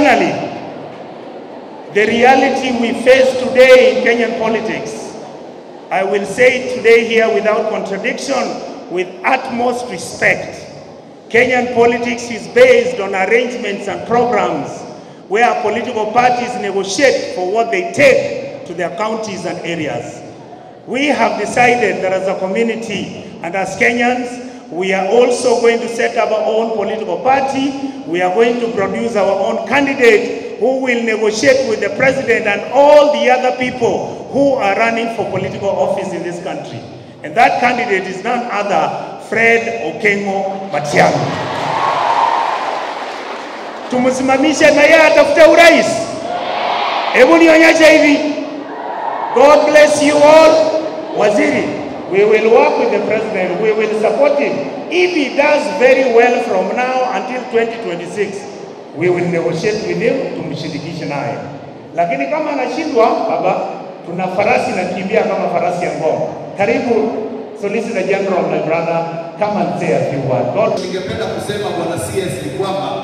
finally, the reality we face today in Kenyan politics, I will say it today here without contradiction, with utmost respect. Kenyan politics is based on arrangements and programs where political parties negotiate for what they take to their counties and areas. We have decided that as a community and as Kenyans, we are also going to set up our own political party. We are going to produce our own candidate who will negotiate with the president and all the other people who are running for political office in this country. And that candidate is none other Fred Okengo Matiang'i. Tumusimamishe na yeye atafute urais. Hebu nionyeshe hivi. God bless you all. Waziri, we will work with the president. We will support him. If he does very well from now until 2026, we will negotiate with him tumshirikishe naye. Lakini kama anashindwa, baba, tuna farasi na kimbia kama farasi ya ngoma. Karibu Solicitor General, my brother, come and say a few words. God. Ningependa kusema Bwana CS ni kwamba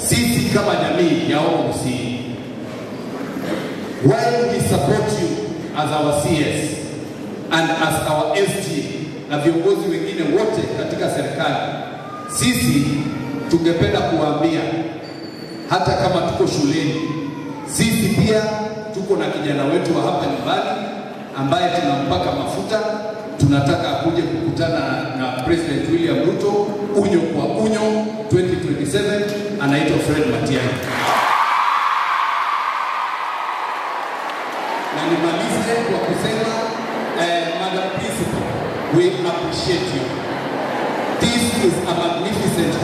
sisi kama jamii ya OMC, while we support you as our CS and as our SG na viongozi wengine wote katika serikali, sisi tungependa kuambia hata kama tuko shuleni, sisi pia tuko na kijana wetu wa hapa nyumbani ambaye tunampaka mafuta, tunataka akuje kukutana na President William Ruto unyo kwa unyo 2027, anaitwa Fred Matiang'i.